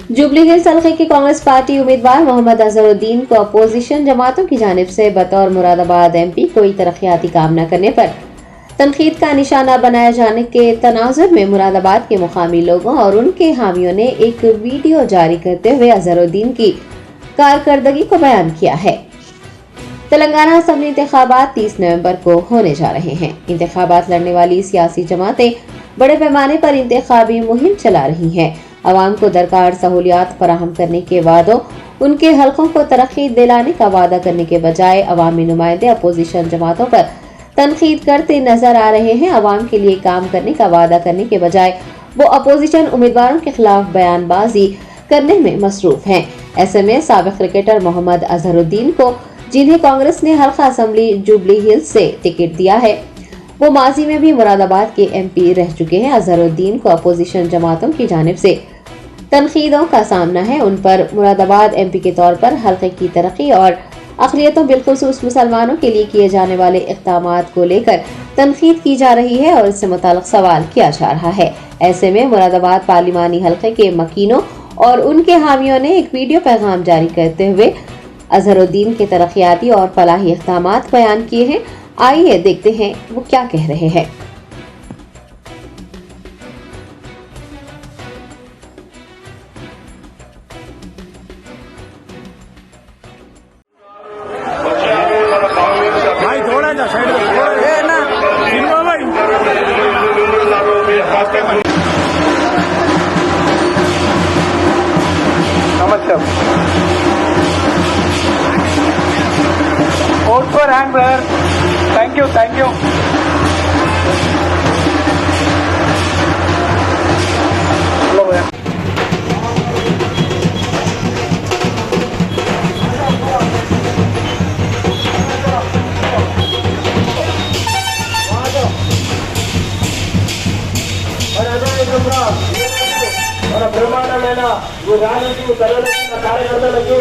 Jubilee hills हल्के की Congress party उम्मीदवार मोहम्मद अजहरुद्दीन को अपोजिशन जमातों की जानिब से बतौर मुरादाबाद एमपी कोई तरक्याती काम न करने पर तनकीद का निशाना बनाए जाने के तनाजुर में मुरादाबाद के मुकामी लोगों और उनके हामियों ने एक वीडियो जारी करते हुए अजहरुद्दीन की कारकर्दगी को बयान किया है। तेलंगाना असेंबली इंतखाबात 30 नवंबर को होने जा रहे हैं। इंतखाबात लड़ने वाली सियासी जमातें बड़े पैमाने पर इंतखाबी मुहिम चला रही हैं। अवाम को दरकार सहूलियात फराहम करने के वादों, उनके हलकों को तरक्की दिलाने का वादा करने के बजाय अवामी नुमाइंदे अपोजिशन जमातों पर तनकीद करते नजर आ रहे हैं। अवाम के लिए काम करने का वादा करने के बजाय वो अपोजिशन उम्मीदवारों के खिलाफ बयानबाजी करने में मसरूफ हैं। ऐसे में साबिक क्रिकेटर मोहम्मद अजहरुद्दीन को, जिन्हें कांग्रेस ने हल्का असेंबली जुबली हिल्स से टिकट दिया है, वो माजी में भी मुरादाबाद के एमपी रह चुके हैं। अजहरुद्दीन को अपोजिशन जमातों की जानिब से तनकीदों का सामना है। उन पर मुरादाबाद एमपी के तौर पर हल्के की तरक्की और अक़लियतों बिलखुसूस मुसलमानों के लिए किए जाने वाले इक़दामात को लेकर तनकीद की जा रही है और इससे मुताल्लिक़ सवाल किया जा रहा है। ऐसे में मुरादाबाद पार्लिमानी हल्के के मकीनों और उनके हामियों ने एक वीडियो पैगाम जारी करते हुए अजहरुद्दीन के तरक्याती और फलाही इक़दामात बयान किए हैं। आइए देखते हैं वो क्या कह रहे हैं। Vote for hand, brother. Thank you, thank you. Hello, brother. మన బ్రహ్మాండమైన ఈ ర్యాలీకి తరలిన కార్యకర్తలకి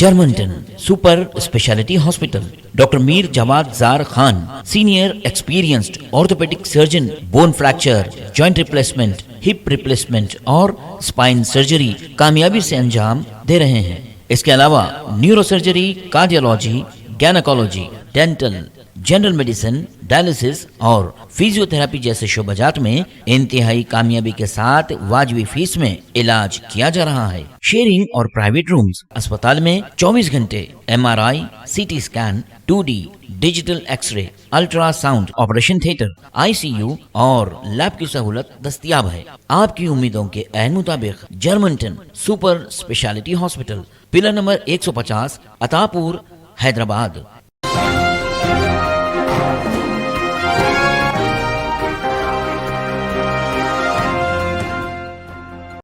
Germanton super speciality hospital, doctor Mir Jawad Jar Khan, senior experienced orthopaedic surgeon, bone fracture, joint replacement, hip replacement और स्पाइन सर्जरी कामयाबी से अंजाम दे रहे हैं। इसके अलावा neuro surgery, cardiology, gynaecology, dental, general medicine, dialysis और फिजियोथेरेपी जैसे शोबाजात में इंतहाई कामयाबी के साथ वाजबी फीस में इलाज किया जा रहा है। शेयरिंग और प्राइवेट रूम्स, अस्पताल में 24 घंटे MRI, CT scan, 2D digital x-ray, ultrasound, operation theatre, ICU और लैब की सहूलत दस्तयाब है। आपकी उम्मीदों के ऐन मुताबिक Germanton super speciality hospital, pillar number 150, Attapur, Hyderabad.